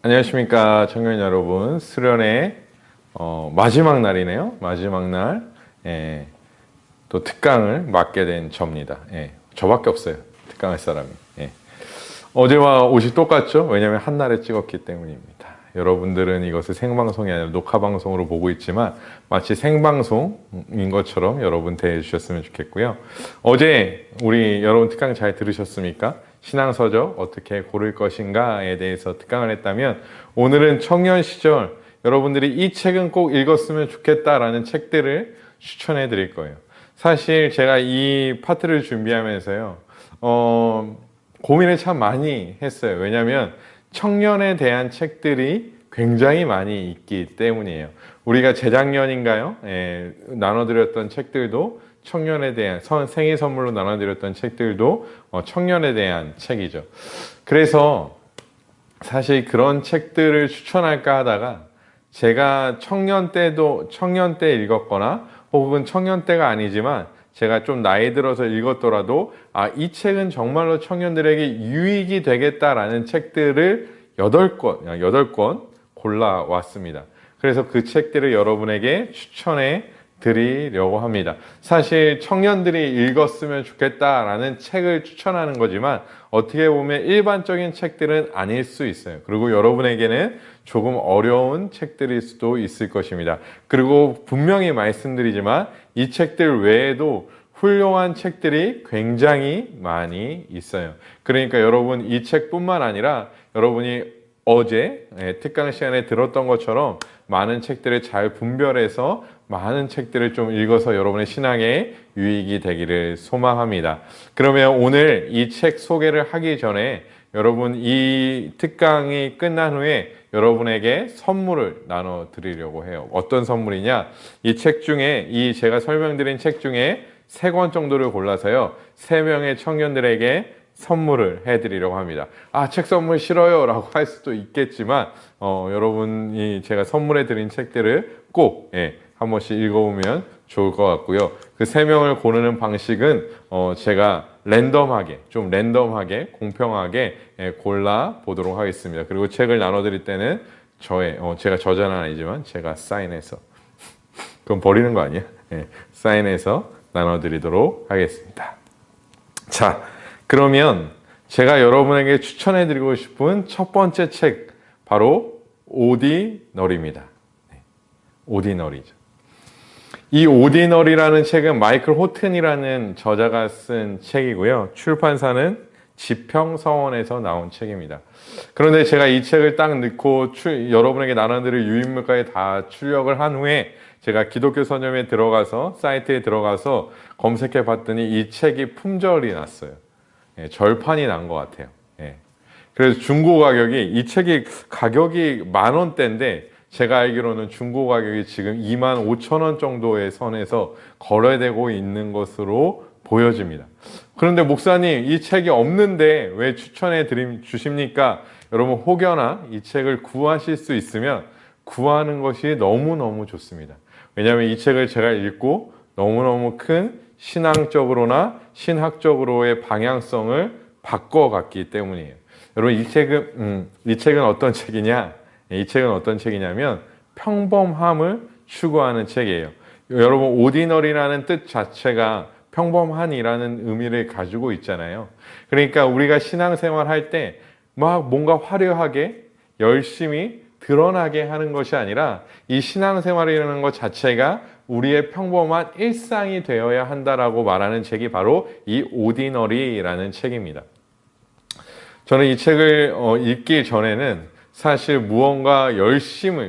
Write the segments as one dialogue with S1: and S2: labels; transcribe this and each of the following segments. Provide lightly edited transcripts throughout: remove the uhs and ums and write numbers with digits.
S1: 안녕하십니까 청년 여러분. 수련의 마지막 날이네요. 마지막 날 또 특강을 맡게 된 저입니다. 저밖에 없어요. 특강할 사람이. 어제와 옷이 똑같죠? 왜냐하면 한날에 찍었기 때문입니다. 여러분들은 이것을 생방송이 아니라 녹화방송으로 보고 있지만 마치 생방송인 것처럼 여러분 대해 주셨으면 좋겠고요. 어제 우리 여러분 특강 잘 들으셨습니까? 신앙서적 어떻게 고를 것인가에 대해서 특강을 했다면, 오늘은 청년 시절 여러분들이 이 책은 꼭 읽었으면 좋겠다라는 책들을 추천해 드릴 거예요. 사실 제가 이 파트를 준비하면서요, 고민을 참 많이 했어요. 왜냐하면 청년에 대한 책들이 굉장히 많이 있기 때문이에요. 우리가 재작년인가요? 나눠드렸던 책들도 청년에 대한, 생일 선물로 나눠드렸던 책들도 청년에 대한 책이죠. 그래서 사실 그런 책들을 추천할까 하다가, 제가 청년 때 읽었거나 혹은 청년 때가 아니지만 제가 좀 나이 들어서 읽었더라도 이 책은 정말로 청년들에게 유익이 되겠다라는 책들을 8권 골라왔습니다. 그래서 그 책들을 여러분에게 추천해 드리려고 합니다. 사실 청년들이 읽었으면 좋겠다라는 책을 추천하는 거지만 어떻게 보면 일반적인 책들은 아닐 수 있어요. 그리고 여러분에게는 조금 어려운 책들일 수도 있을 것입니다. 그리고 분명히 말씀드리지만 이 책들 외에도 훌륭한 책들이 굉장히 많이 있어요. 그러니까 여러분, 이 책뿐만 아니라 여러분이 어제 특강 시간에 들었던 것처럼 많은 책들을 잘 분별해서 많은 책들을 좀 읽어서 여러분의 신앙에 유익이 되기를 소망합니다. 그러면 오늘 이 책 소개를 하기 전에 여러분, 이 특강이 끝난 후에 여러분에게 선물을 나눠 드리려고 해요. 어떤 선물이냐? 이 책 중에, 제가 설명드린 책 중에 3권 정도를 골라서요, 3명의 청년들에게 선물을 해드리려고 합니다. 책 선물 싫어요 라고 할 수도 있겠지만 여러분이 제가 선물해드린 책들을 꼭 한 번씩 읽어보면 좋을 것 같고요. 그 3명을 고르는 방식은 제가 좀 랜덤하게 공평하게 골라 보도록 하겠습니다. 그리고 책을 나눠드릴 때는 제가 저자는 아니지만 제가 사인해서, 그건 버리는 거 아니야? 사인해서 나눠드리도록 하겠습니다. 자, 그러면 제가 여러분에게 추천해드리고 싶은 첫 번째 책, 바로 오디너리입니다. 오디너리죠. 이 오디너리라는 책은 마이클 호튼이라는 저자가 쓴 책이고요. 출판사는 지평서원에서 나온 책입니다. 그런데 제가 이 책을 딱 넣고 여러분에게 나눠드릴 유인물까지 다 출력을 한 후에 제가 기독교 서점에 들어가서, 사이트에 들어가서 검색해 봤더니 이 책이 품절이 났어요. 절판이 난 것 같아요. 그래서 중고 가격이, 이 책이 가격이 10,000원대인데 제가 알기로는 중고 가격이 지금 25,000원 정도의 선에서 거래되고 있는 것으로 보여집니다. 그런데 목사님, 이 책이 없는데 왜 추천해 주십니까? 여러분, 혹여나 이 책을 구하실 수 있으면 구하는 것이 너무너무 좋습니다. 왜냐하면 이 책을 제가 읽고 너무너무 큰 신앙적으로나 신학적으로의 방향성을 바꿔갔기 때문이에요. 여러분, 이 책은 어떤 책이냐? 이 책은 어떤 책이냐면 평범함을 추구하는 책이에요. 여러분, 오디너리라는 뜻 자체가 평범한이라는 의미를 가지고 있잖아요. 그러니까 우리가 신앙생활 할 때 막 뭔가 화려하게 열심히 드러나게 하는 것이 아니라, 이 신앙생활이라는 것 자체가 우리의 평범한 일상이 되어야 한다라고 말하는 책이 바로 이 오디너리라는 책입니다. 저는 이 책을 읽기 전에는 사실 무언가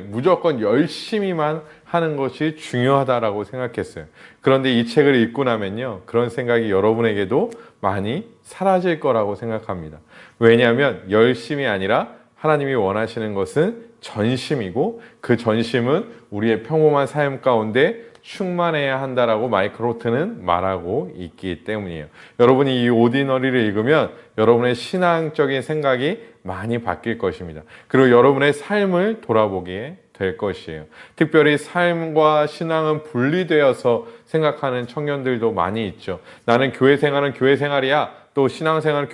S1: 무조건 열심히만 하는 것이 중요하다라고 생각했어요. 그런데 이 책을 읽고 나면요, 그런 생각이 여러분에게도 많이 사라질 거라고 생각합니다. 왜냐하면 열심이 아니라 하나님이 원하시는 것은 전심이고, 그 전심은 우리의 평범한 삶 가운데 충만해야 한다라고 마이클 호튼은 말하고 있기 때문이에요. 여러분이 이 오디너리를 읽으면 여러분의 신앙적인 생각이 많이 바뀔 것입니다. 그리고 여러분의 삶을 돌아보게 될 것이에요. 특별히 삶과 신앙은 분리되어서 생각하는 청년들도 많이 있죠. 나는 교회 생활은 교회 생활이야, 또 신앙 생활은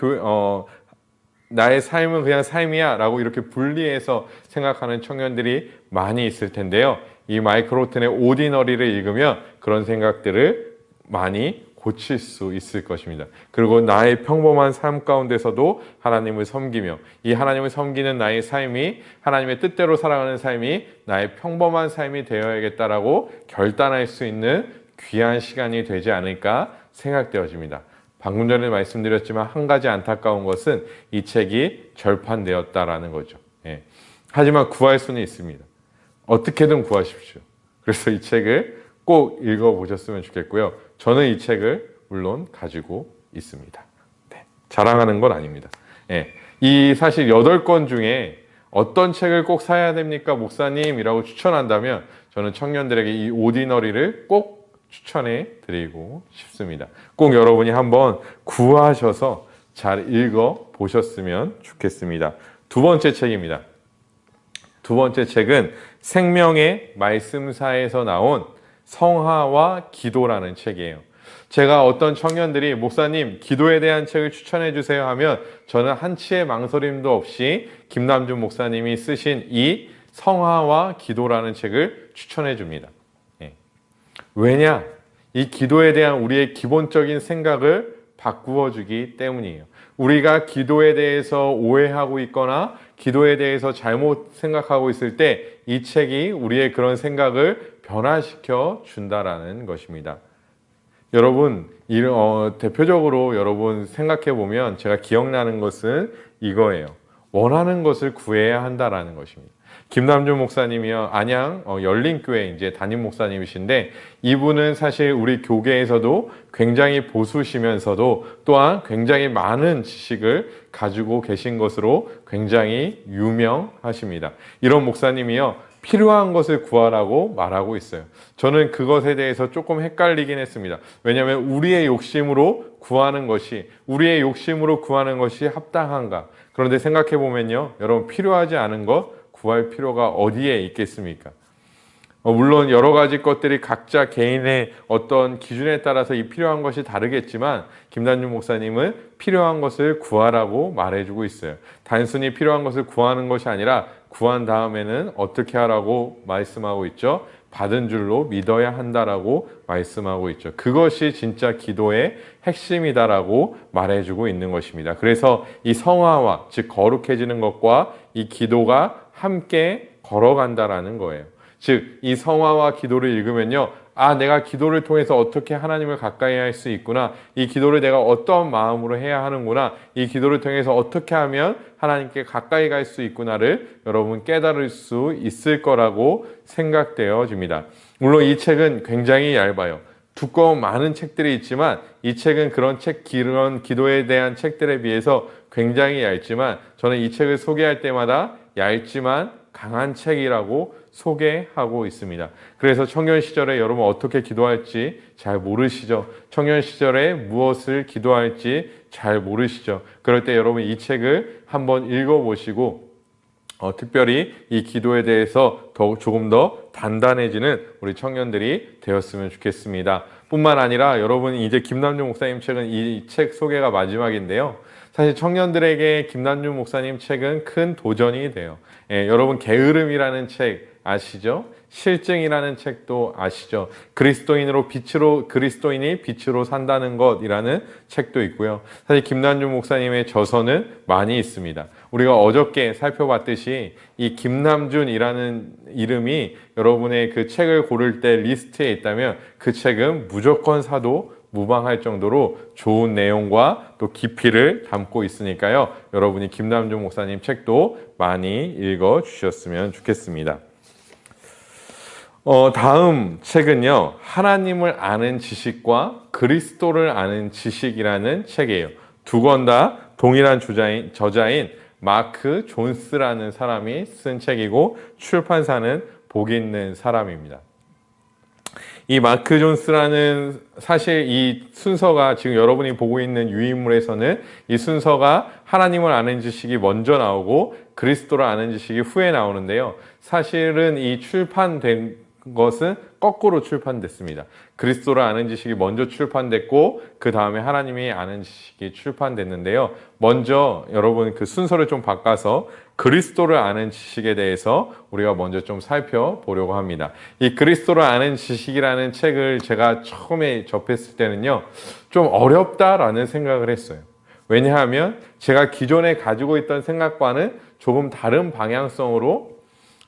S1: 나의 삶은 그냥 삶이야 라고 이렇게 분리해서 생각하는 청년들이 많이 있을 텐데요. 이 마이클 호튼의 오디너리를 읽으면 그런 생각들을 많이 고칠 수 있을 것입니다. 그리고 나의 평범한 삶 가운데서도 하나님을 섬기며 이 하나님을 섬기는 나의 삶이 하나님의 뜻대로 살아가는 삶이 나의 평범한 삶이 되어야겠다라고 결단할 수 있는 귀한 시간이 되지 않을까 생각되어집니다. 방금 전에 말씀드렸지만 한 가지 안타까운 것은 이 책이 절판되었다라는 거죠. 예. 하지만 구할 수는 있습니다. 어떻게든 구하십시오. 그래서 이 책을 꼭 읽어보셨으면 좋겠고요. 저는 이 책을 물론 가지고 있습니다. 네. 자랑하는 건 아닙니다. 예. 이 사실 8권 중에 어떤 책을 꼭 사야 됩니까? 목사님이라고 추천한다면 저는 청년들에게 이 오디너리를 꼭 추천해 드리고 싶습니다. 꼭 여러분이 한번 구하셔서 잘 읽어 보셨으면 좋겠습니다. 두 번째 책입니다. 두 번째 책은 생명의 말씀사에서 나온 성화와 기도라는 책이에요. 제가 어떤 청년들이 목사님 기도에 대한 책을 추천해 주세요 하면 저는 한치의 망설임도 없이 김남준 목사님이 쓰신 이 성화와 기도라는 책을 추천해 줍니다. 왜냐? 이 기도에 대한 우리의 기본적인 생각을 바꾸어 주기 때문이에요. 우리가 기도에 대해서 오해하고 있거나 기도에 대해서 잘못 생각하고 있을 때 이 책이 우리의 그런 생각을 변화시켜 준다라는 것입니다. 여러분, 대표적으로 여러분 생각해 보면 제가 기억나는 것은 이거예요. 원하는 것을 구해야 한다라는 것입니다. 김남준 목사님이요, 안양 열린교회 이제 담임 목사님이신데 이분은 사실 우리 교계에서도 굉장히 보수시면서도 또한 굉장히 많은 지식을 가지고 계신 것으로 굉장히 유명하십니다. 이런 목사님이요, 필요한 것을 구하라고 말하고 있어요. 저는 그것에 대해서 조금 헷갈리긴 했습니다. 왜냐하면 우리의 욕심으로 구하는 것이 합당한가? 그런데 생각해 보면요, 여러분 필요하지 않은 것 구할 필요가 어디에 있겠습니까? 물론 여러 가지 것들이 각자 개인의 어떤 기준에 따라서 이 필요한 것이 다르겠지만 김남준 목사님은 필요한 것을 구하라고 말해주고 있어요. 단순히 필요한 것을 구하는 것이 아니라 구한 다음에는 어떻게 하라고 말씀하고 있죠? 받은 줄로 믿어야 한다라고 말씀하고 있죠. 그것이 진짜 기도의 핵심이다라고 말해주고 있는 것입니다. 그래서 이 성화와 즉 거룩해지는 것과 이 기도가 함께 걸어간다라는 거예요. 즉 이 성화와 기도를 읽으면요, 내가 기도를 통해서 어떻게 하나님을 가까이 할 수 있구나, 이 기도를 내가 어떤 마음으로 해야 하는구나, 이 기도를 통해서 어떻게 하면 하나님께 가까이 갈 수 있구나를 여러분 깨달을 수 있을 거라고 생각되어집니다. 물론 이 책은 굉장히 얇아요. 두꺼운 많은 책들이 있지만 이 책은 그런 기도에 대한 책들에 비해서 굉장히 얇지만 저는 이 책을 소개할 때마다 얇지만 강한 책이라고 소개하고 있습니다. 그래서 청년 시절에 여러분 어떻게 기도할지 잘 모르시죠? 청년 시절에 무엇을 기도할지 잘 모르시죠? 그럴 때 여러분 이 책을 한번 읽어보시고 특별히 이 기도에 대해서 조금 더 단단해지는 우리 청년들이 되었으면 좋겠습니다. 뿐만 아니라 여러분 이제 김남준 목사님 책은 이 책 소개가 마지막인데요. 사실 청년들에게 김남준 목사님 책은 큰 도전이 돼요. 여러분 게으름이라는 책 아시죠? 실증이라는 책도 아시죠? 그리스도인이 빛으로 산다는 것이라는 책도 있고요. 사실 김남준 목사님의 저서는 많이 있습니다. 우리가 어저께 살펴봤듯이 이 김남준이라는 이름이 여러분의 그 책을 고를 때 리스트에 있다면 그 책은 무조건 사도 무방할 정도로 좋은 내용과 또 깊이를 담고 있으니까요. 여러분이 김남준 목사님 책도 많이 읽어 주셨으면 좋겠습니다. 다음 책은요, 하나님을 아는 지식과 그리스도를 아는 지식이라는 책이에요. 두 권 다 동일한 저자인 마크 존스라는 사람이 쓴 책이고 출판사는 복 있는 사람입니다. 이 마크 존스라는 사실 이 순서가 지금 여러분이 보고 있는 유인물에서는 이 순서가 하나님을 아는 지식이 먼저 나오고 그리스도를 아는 지식이 후에 나오는데요. 사실은 이 출판된 것은 거꾸로 출판됐습니다. 그리스도를 아는 지식이 먼저 출판됐고 그 다음에 하나님이 아는 지식이 출판됐는데요. 먼저 여러분 그 순서를 좀 바꿔서 그리스도를 아는 지식에 대해서 우리가 먼저 좀 살펴보려고 합니다. 이 그리스도를 아는 지식이라는 책을 제가 처음에 접했을 때는요, 좀 어렵다라는 생각을 했어요. 왜냐하면 제가 기존에 가지고 있던 생각과는 조금 다른 방향성으로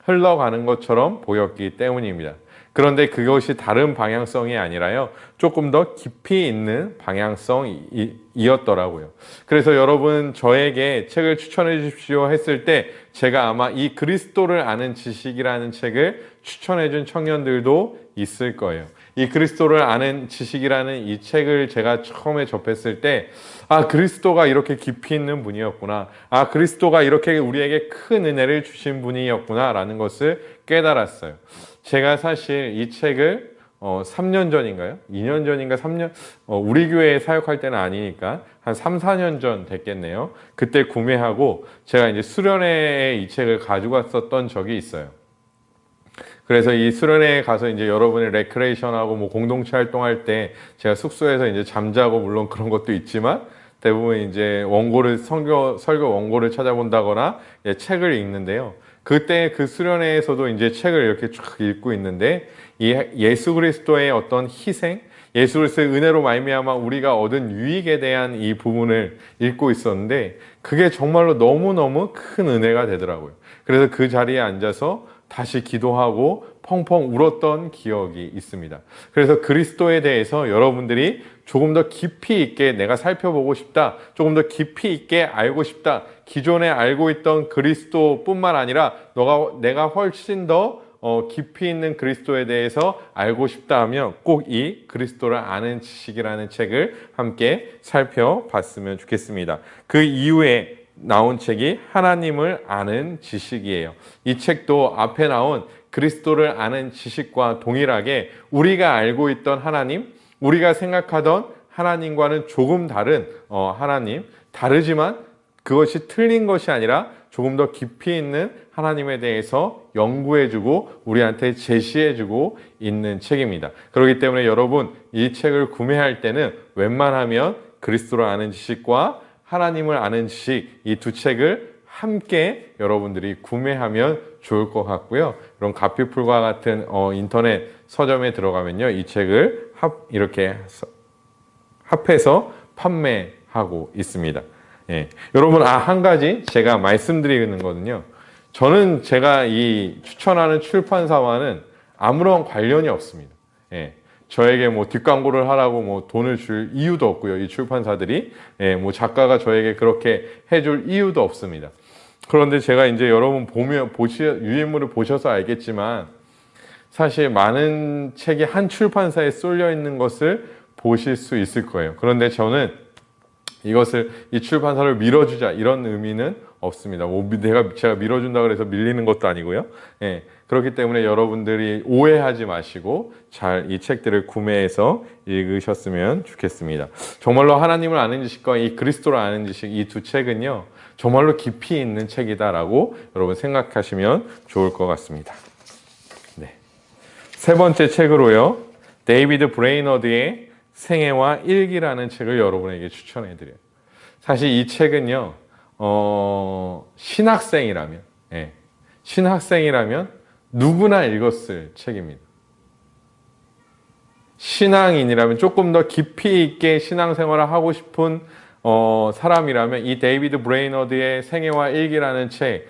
S1: 흘러가는 것처럼 보였기 때문입니다. 그런데 그것이 다른 방향성이 아니라요, 조금 더 깊이 있는 방향성이었더라고요. 그래서 여러분 저에게 책을 추천해 주십시오 했을 때 제가 아마 이 그리스도를 아는 지식이라는 책을 추천해 준 청년들도 있을 거예요. 이 그리스도를 아는 지식이라는 이 책을 제가 처음에 접했을 때, 아, 그리스도가 이렇게 깊이 있는 분이었구나. 아, 그리스도가 이렇게 우리에게 큰 은혜를 주신 분이었구나 라는 것을 깨달았어요. 제가 사실 이 책을 3년 전인가요? 2년 전인가 3년, 우리 교회에 사역할 때는 아니니까 한 3, 4년 전 됐겠네요. 그때 구매하고 제가 이제 수련회에 이 책을 가지고 왔었던 적이 있어요. 그래서 이 수련회에 가서 이제 여러분이 레크레이션하고 뭐 공동체 활동할 때 제가 숙소에서 이제 잠자고 물론 그런 것도 있지만 대부분 이제 원고를 설교 원고를 찾아본다거나 책을 읽는데요. 그때 그 수련회에서도 이제 책을 이렇게 쭉 읽고 있는데 이 예수 그리스도의 어떤 희생, 예수 그리스도의 은혜로 말미암아 우리가 얻은 유익에 대한 이 부분을 읽고 있었는데 그게 정말로 너무너무 큰 은혜가 되더라고요. 그래서 그 자리에 앉아서 다시 기도하고 펑펑 울었던 기억이 있습니다. 그래서 그리스도에 대해서 여러분들이 조금 더 깊이 있게 내가 살펴보고 싶다, 조금 더 깊이 있게 알고 싶다, 기존에 알고 있던 그리스도뿐만 아니라 내가 훨씬 더 깊이 있는 그리스도에 대해서 알고 싶다 하면 꼭 이 그리스도를 아는 지식이라는 책을 함께 살펴봤으면 좋겠습니다. 그 이후에 나온 책이 하나님을 아는 지식이에요. 이 책도 앞에 나온 그리스도를 아는 지식과 동일하게 우리가 알고 있던 하나님, 우리가 생각하던 하나님과는 조금 다른 하나님, 다르지만 그것이 틀린 것이 아니라 조금 더 깊이 있는 하나님에 대해서 연구해주고 우리한테 제시해주고 있는 책입니다. 그렇기 때문에 여러분 이 책을 구매할 때는 웬만하면 그리스도를 아는 지식과 하나님을 아는 지식, 이 두 책을 함께 여러분들이 구매하면 좋을 것 같고요. 그럼 가피풀과 같은 인터넷 서점에 들어가면요, 이 책을 이렇게 합해서 판매하고 있습니다. 예. 여러분, 한 가지 제가 말씀드리는 거는요, 저는 제가 이 추천하는 출판사와는 아무런 관련이 없습니다. 예. 저에게 뭐 뒷광고를 하라고 뭐 돈을 줄 이유도 없고요. 이 출판사들이 뭐 작가가 저에게 그렇게 해줄 이유도 없습니다. 그런데 제가 이제 여러분 유인물을 보셔서 알겠지만 사실 많은 책이 한 출판사에 쏠려 있는 것을 보실 수 있을 거예요. 그런데 저는 이 출판사를 밀어주자 이런 의미는 없습니다. 제가 밀어준다 그래서 밀리는 것도 아니고요. 예. 그렇기 때문에 여러분들이 오해하지 마시고 잘 이 책들을 구매해서 읽으셨으면 좋겠습니다. 정말로 하나님을 아는 지식과 이 그리스도를 아는 지식, 이 두 책은요, 정말로 깊이 있는 책이다라고 여러분 생각하시면 좋을 것 같습니다. 네. 세 번째 책으로요, 데이비드 브레이너드의 생애와 일기라는 책을 여러분에게 추천해드려요. 사실 이 책은요, 신학생이라면 누구나 읽었을 책입니다. 신앙인이라면 조금 더 깊이 있게 신앙생활을 하고 싶은 사람이라면 이 데이비드 브레이너드의 생애와 일기라는 책,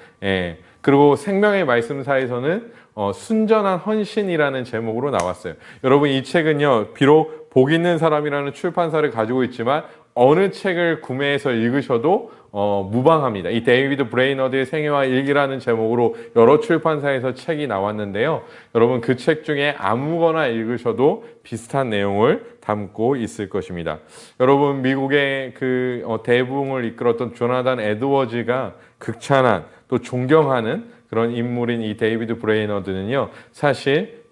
S1: 그리고 생명의 말씀사에서는 순전한 헌신이라는 제목으로 나왔어요. 여러분 이 책은요, 비록 복 있는 사람이라는 출판사를 가지고 있지만 어느 책을 구매해서 읽으셔도 무방합니다. 이 데이비드 브레이너드의 생애와 일기라는 제목으로 여러 출판사에서 책이 나왔는데요. 여러분 그 책 중에 아무거나 읽으셔도 비슷한 내용을 담고 있을 것입니다. 여러분 미국의 그 대부흥을 이끌었던 조나단 에드워즈가 극찬한 또 존경하는 그런 인물인 이 데이비드 브레이너드는요, 사실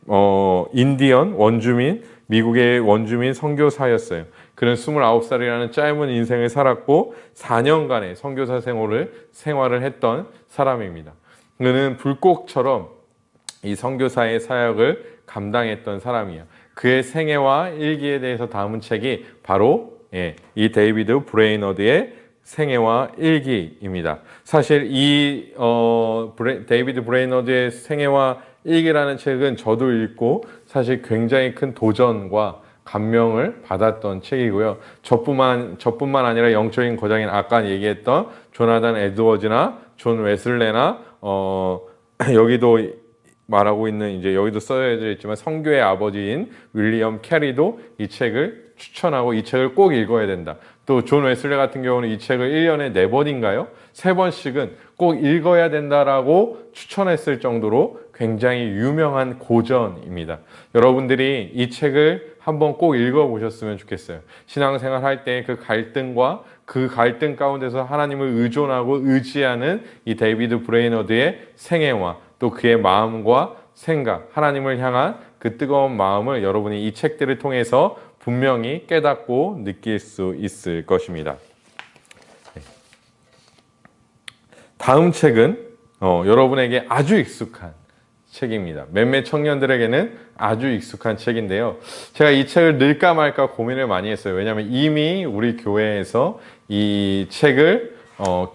S1: 인디언 원주민, 미국의 원주민 선교사였어요. 그는 29살이라는 짧은 인생을 살았고 4년간의 선교사 생활을 했던 사람입니다. 그는 불꽃처럼 이 선교사의 사역을 감당했던 사람이에요. 그의 생애와 일기에 대해서 담은 책이 바로 이 데이비드 브레이너드의 생애와 일기입니다. 사실 이 데이비드 브레이너드의 생애와 일기라는 책은 저도 읽고 사실 굉장히 큰 도전과 감명을 받았던 책이고요. 저뿐만 아니라 영적인 거장인 아까 얘기했던 조나단 에드워즈나 존 웨슬레나 여기도 말하고 있는 이제 여기도 써져 있지만 성교의 아버지인 윌리엄 캐리도 이 책을 추천하고 이 책을 꼭 읽어야 된다. 또 존 웨슬레 같은 경우는 이 책을 1년에 4번인가요? 3번씩은 꼭 읽어야 된다라고 추천했을 정도로 굉장히 유명한 고전입니다. 여러분들이 이 책을 한번 꼭 읽어보셨으면 좋겠어요. 신앙생활 할 때 그 갈등과 그 갈등 가운데서 하나님을 의존하고 의지하는 이 데이비드 브레이너드의 생애와 또 그의 마음과 생각, 하나님을 향한 그 뜨거운 마음을 여러분이 이 책들을 통해서 분명히 깨닫고 느낄 수 있을 것입니다. 다음 책은 여러분에게 아주 익숙한 책입니다. 몇몇 청년들에게는 아주 익숙한 책인데요. 제가 이 책을 넣을까 말까 고민을 많이 했어요. 왜냐하면 이미 우리 교회에서 이 책을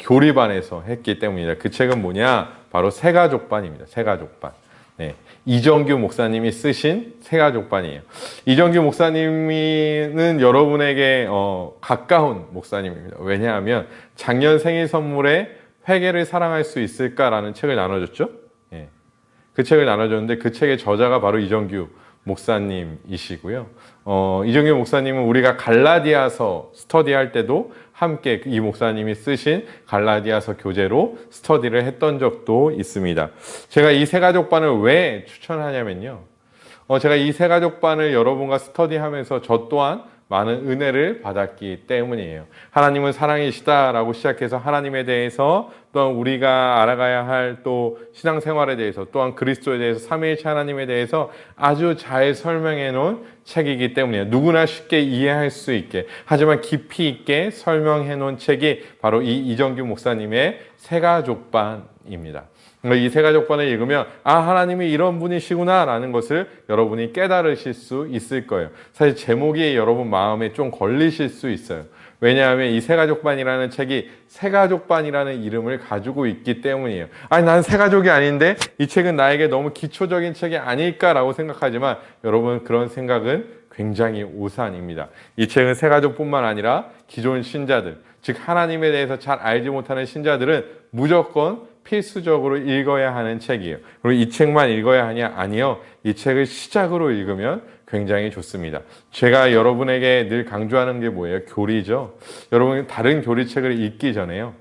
S1: 교리반에서 했기 때문입니다. 그 책은 뭐냐? 바로 새가족반입니다. 새가족반. 네. 이정규 목사님이 쓰신 새가족반이에요. 이정규 목사님은 여러분에게 가까운 목사님입니다. 왜냐하면 작년 생일 선물에 회개를 사랑할 수 있을까라는 책을 나눠줬죠. 예. 그 책을 나눠줬는데 그 책의 저자가 바로 이정규 목사님이시고요. 이정규 목사님은 우리가 갈라디아서 스터디할 때도 함께 이 목사님이 쓰신 갈라디아서 교재로 스터디를 했던 적도 있습니다. 제가 이 새가족반을 왜 추천하냐면요. 제가 이 새가족반을 여러분과 스터디하면서 저 또한 많은 은혜를 받았기 때문이에요. 하나님은 사랑이시다라고 시작해서 하나님에 대해서 또한 우리가 알아가야 할 또 신앙생활에 대해서 또한 그리스도에 대해서 삼위일체 하나님에 대해서 아주 잘 설명해 놓은 책이기 때문이에요. 누구나 쉽게 이해할 수 있게 하지만 깊이 있게 설명해 놓은 책이 바로 이 이정규 목사님의 새가족반입니다. 이 새가족반을 읽으면 하나님이 이런 분이시구나 라는 것을 여러분이 깨달으실 수 있을 거예요. 사실 제목이 여러분 마음에 좀 걸리실 수 있어요. 왜냐하면 이 새가족반이라는 책이 새가족반이라는 이름을 가지고 있기 때문이에요. 난 새가족이 아닌데 이 책은 나에게 너무 기초적인 책이 아닐까라고 생각하지만 여러분 그런 생각은 굉장히 오산입니다. 이 책은 새가족뿐만 아니라 기존 신자들, 즉 하나님에 대해서 잘 알지 못하는 신자들은 무조건 필수적으로 읽어야 하는 책이에요. 그리고 이 책만 읽어야 하냐? 아니요. 이 책을 시작으로 읽으면 굉장히 좋습니다. 제가 여러분에게 늘 강조하는 게 뭐예요? 교리죠. 여러분 다른 교리책을 읽기 전에요.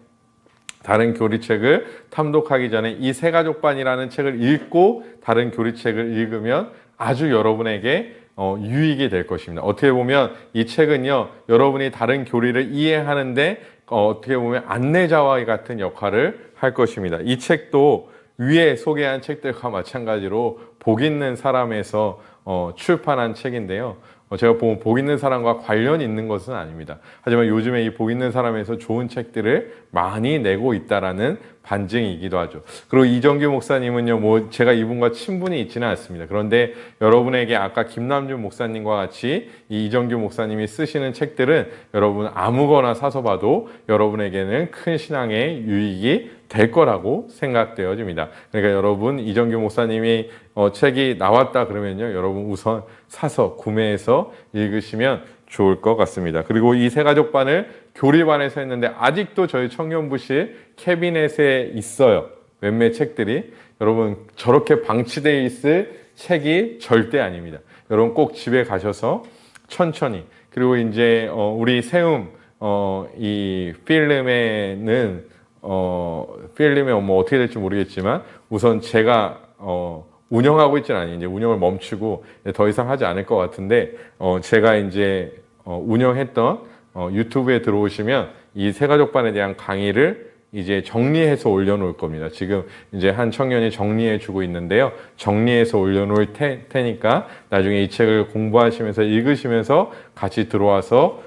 S1: 다른 교리책을 탐독하기 전에 이 새가족반이라는 책을 읽고 다른 교리책을 읽으면 아주 여러분에게 유익이 될 것입니다. 어떻게 보면 이 책은요, 여러분이 다른 교리를 이해하는데 어떻게 보면 안내자와 같은 역할을 할 것입니다. 이 책도 위에 소개한 책들과 마찬가지로 복 있는 사람에서 출판한 책인데요. 제가 보면 복 있는 사람과 관련이 있는 것은 아닙니다. 하지만 요즘에 이 복 있는 사람에서 좋은 책들을 많이 내고 있다라는 반증이기도 하죠. 그리고 이정규 목사님은요, 제가 이분과 친분이 있지는 않습니다. 그런데 여러분에게 아까 김남준 목사님과 같이 이 이정규 목사님이 쓰시는 책들은 여러분 아무거나 사서 봐도 여러분에게는 큰 신앙의 유익이 될 거라고 생각되어집니다. 그러니까 여러분 이정규 목사님이 책이 나왔다 그러면요, 여러분 우선 사서 구매해서 읽으시면 좋을 것 같습니다. 그리고 이 새가족반을 교리반에서 했는데 아직도 저희 청년부실 캐비넷에 있어요. 몇몇 책들이. 여러분 저렇게 방치되어 있을 책이 절대 아닙니다. 여러분 꼭 집에 가셔서 천천히, 그리고 이제 우리 세움 이 필름에 뭐 어떻게 될지 모르겠지만 우선 제가 운영하고 있지는 않아요. 이제 운영을 멈추고 더 이상 하지 않을 것 같은데 제가 이제 운영했던 유튜브에 들어오시면 이 새가족반에 대한 강의를 이제 정리해서 올려놓을 겁니다. 지금 이제 한 청년이 정리해주고 있는데요. 정리해서 올려놓을 테니까 나중에 이 책을 공부하시면서 읽으시면서 같이 들어와서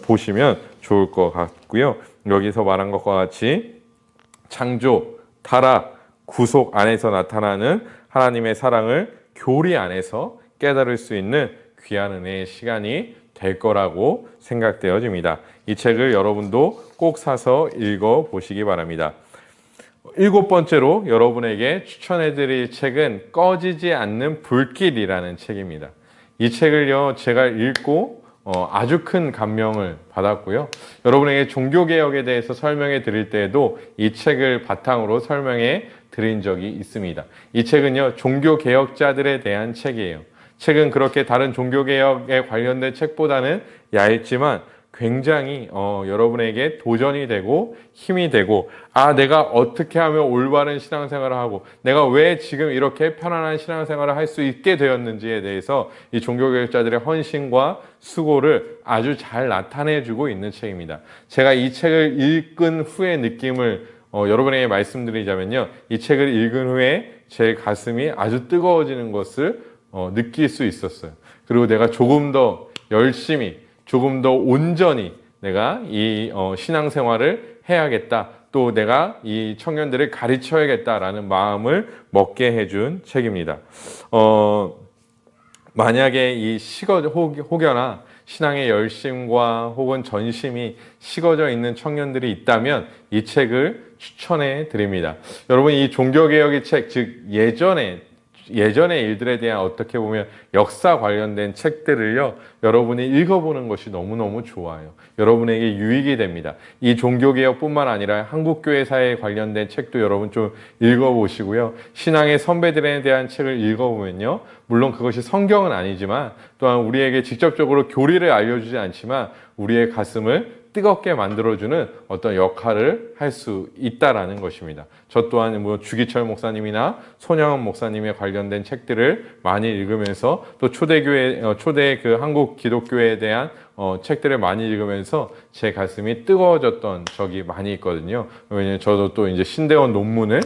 S1: 보시면 좋을 것 같고요. 여기서 말한 것과 같이 창조, 타락, 구속 안에서 나타나는 하나님의 사랑을 교리 안에서 깨달을 수 있는 귀한 은혜의 시간이 될 거라고 생각되어집니다. 이 책을 여러분도 꼭 사서 읽어보시기 바랍니다. 7번째로 여러분에게 추천해드릴 책은 꺼지지 않는 불길이라는 책입니다. 이 책을요, 제가 읽고 아주 큰 감명을 받았고요. 여러분에게 종교개혁에 대해서 설명해 드릴 때에도 이 책을 바탕으로 설명해 드린 적이 있습니다. 이 책은요, 종교개혁자들에 대한 책이에요. 책은 그렇게 다른 종교개혁에 관련된 책보다는 얇지만 굉장히 여러분에게 도전이 되고 힘이 되고, 내가 어떻게 하면 올바른 신앙생활을 하고 내가 왜 지금 이렇게 편안한 신앙생활을 할 수 있게 되었는지에 대해서 이 종교개혁자들의 헌신과 수고를 아주 잘 나타내주고 있는 책입니다. 제가 이 책을 읽은 후의 느낌을 여러분에게 말씀드리자면요, 이 책을 읽은 후에 제 가슴이 아주 뜨거워지는 것을 느낄 수 있었어요. 그리고 내가 조금 더 열심히, 조금 더 온전히 내가 이 신앙생활을 해야겠다, 또 내가 이 청년들을 가르쳐야겠다라는 마음을 먹게 해준 책입니다. 만약에 이 혹여나 신앙의 열심과 혹은 전심이 식어져 있는 청년들이 있다면 이 책을 추천해 드립니다. 여러분, 이 종교개혁의 책, 즉 예전의 일들에 대한 어떻게 보면 역사 관련된 책들을요, 여러분이 읽어보는 것이 너무너무 좋아요. 여러분에게 유익이 됩니다. 이 종교개혁뿐만 아니라 한국교회사에 관련된 책도 여러분 좀 읽어보시고요. 신앙의 선배들에 대한 책을 읽어보면요, 물론 그것이 성경은 아니지만 또한 우리에게 직접적으로 교리를 알려주지 않지만 우리의 가슴을 뜨겁게 만들어주는 어떤 역할을 할 수 있다라는 것입니다. 저 또한 주기철 목사님이나 손양원 목사님에 관련된 책들을 많이 읽으면서, 또 초대 그 한국 기독교에 대한 책들을 많이 읽으면서 제 가슴이 뜨거워졌던 적이 많이 있거든요. 왜냐하면 저도 또 이제 신대원 논문을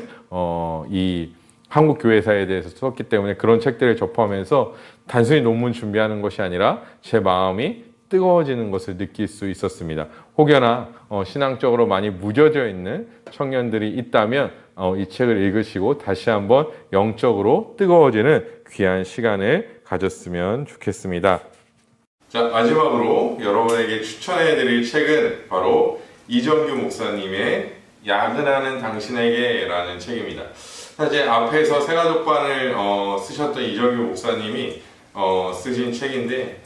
S1: 이 한국 교회사에 대해서 썼기 때문에 그런 책들을 접하면서 단순히 논문 준비하는 것이 아니라 제 마음이 뜨거워지는 것을 느낄 수 있었습니다. 혹여나 신앙적으로 많이 무뎌져 있는 청년들이 있다면 이 책을 읽으시고 다시 한번 영적으로 뜨거워지는 귀한 시간을 가졌으면 좋겠습니다. 자, 마지막으로 여러분에게 추천해드릴 책은 바로 이정규 목사님의 야근하는 당신에게 라는 책입니다. 사실 앞에서 새가족반을 쓰셨던 이정규 목사님이 쓰신 책인데,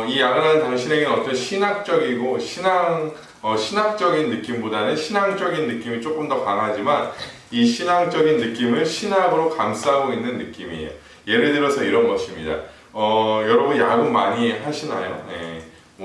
S1: 이 야근하는 당신에게는 어떤 신학적이고 신학적인 느낌보다는 신앙적인 느낌이 조금 더 강하지만 이 신앙적인 느낌을 신학으로 감싸고 있는 느낌이에요. 예를 들어서 이런 것입니다. 여러분 야근 많이 하시나요? 네.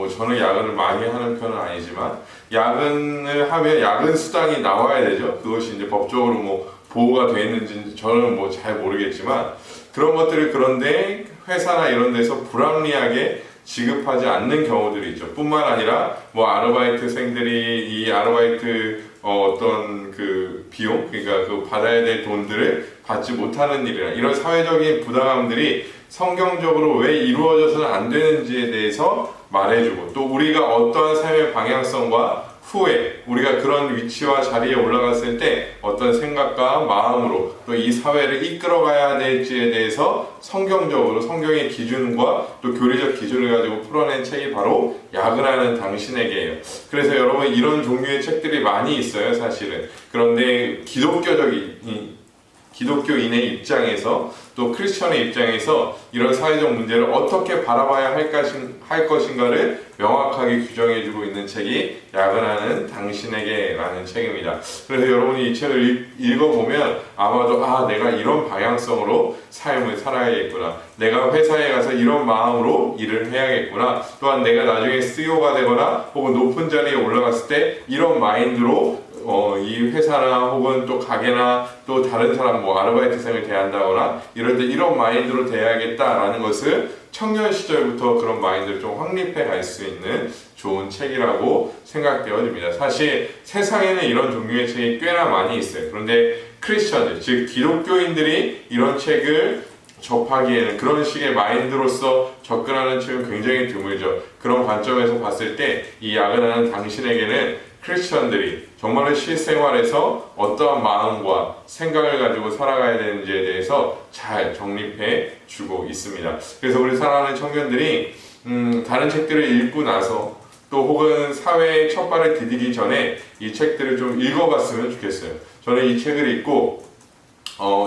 S1: 저는 야근을 많이 하는 편은 아니지만 야근을 하면 야근 수당이 나와야 되죠. 그것이 이제 법적으로 보호가 되어 있는지 저는 잘 모르겠지만 그런 것들을, 그런데 회사나 이런 데서 불합리하게 지급하지 않는 경우들이 있죠. 뿐만 아니라 아르바이트생들이 이 아르바이트 어떤 그 비용, 그러니까 그 받아야 될 돈들을 받지 못하는 일이나 이런 사회적인 부당함들이 성경적으로 왜 이루어져서는 안 되는지에 대해서 말해주고, 또 우리가 어떠한 삶의 방향성과 후에 우리가 그런 위치와 자리에 올라갔을 때 어떤 생각과 마음으로 또 이 사회를 이끌어가야 될지에 대해서 성경적으로 성경의 기준과 또 교리적 기준을 가지고 풀어낸 책이 바로 야근하는 당신에게예요. 그래서 여러분, 이런 종류의 책들이 많이 있어요, 사실은. 그런데 기독교인의 입장에서, 또 크리스천의 입장에서 이런 사회적 문제를 어떻게 바라봐야 할 것인가를 명확하게 규정해주고 있는 책이 야근하는 당신에게 라는 책입니다. 그래서 여러분이 이 책을 읽어보면 아마도 내가 이런 방향성으로 삶을 살아야겠구나, 내가 회사에 가서 이런 마음으로 일을 해야겠구나, 또한 내가 나중에 CEO가 되거나 혹은 높은 자리에 올라갔을 때 이런 마인드로 이 회사나 혹은 또 가게나 또 다른 사람 아르바이트생을 대한다거나 이럴 때 이런 마인드로 대해야겠다라는 것을 청년 시절부터 그런 마인드를 좀 확립해 갈 수 있는 좋은 책이라고 생각되어집니다. 사실 세상에는 이런 종류의 책이 꽤나 많이 있어요. 그런데 크리스천들, 즉 기독교인들이 이런 책을 접하기에는, 그런 식의 마인드로서 접근하는 책은 굉장히 드물죠. 그런 관점에서 봤을 때 이 야근하는 당신에게는 크리스천들이 정말로 실생활에서 어떠한 마음과 생각을 가지고 살아가야 되는지에 대해서 잘 정립해 주고 있습니다. 그래서 우리 사랑하는 청년들이 다른 책들을 읽고 나서 또 혹은 사회의 첫 발을 디디기 전에 이 책들을 좀 읽어봤으면 좋겠어요. 저는 이 책을 읽고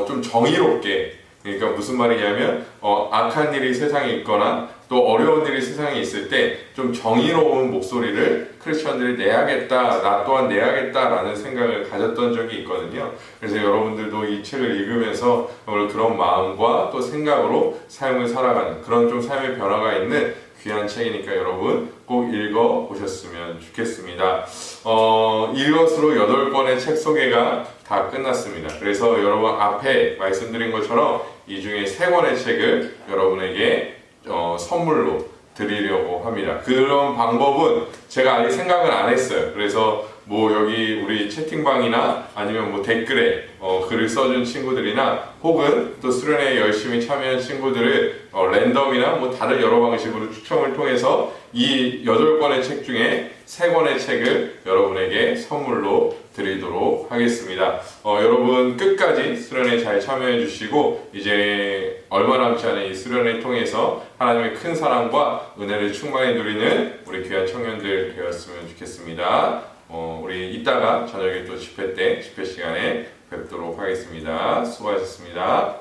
S1: 좀 정의롭게, 그러니까 무슨 말이냐면 악한 일이 세상에 있거나 또 어려운 일이 세상에 있을 때 좀 정의로운 목소리를 크리스천들이 내야겠다, 나 또한 내야겠다라는 생각을 가졌던 적이 있거든요. 그래서 여러분들도 이 책을 읽으면서 오늘 그런 마음과 또 생각으로 삶을 살아가는 그런 좀 삶의 변화가 있는 귀한 책이니까 여러분 꼭 읽어보셨으면 좋겠습니다. 이것으로 8권의 책 소개가 다 끝났습니다. 그래서 여러분 앞에 말씀드린 것처럼 이 중에 3권의 책을 여러분에게 선물로 드리려고 합니다. 그런 방법은 제가 아직 생각을 안 했어요. 그래서 뭐 여기 우리 채팅방이나 아니면 뭐 댓글에 글을 써준 친구들이나 혹은 또 수련회에 열심히 참여한 친구들을 랜덤이나 뭐 다른 여러 방식으로 추첨을 통해서 이 8권의 책 중에 3권의 책을 여러분에게 선물로 드리도록 하겠습니다. 여러분 끝까지 수련회 잘 참여해 주시고 이제 얼마 남지 않은 이 수련회 통해서 하나님의 큰 사랑과 은혜를 충만히 누리는 우리 귀한 청년들 되었으면 좋겠습니다. 우리 이따가 저녁에 또 집회 시간에 뵙도록 하겠습니다. 수고하셨습니다.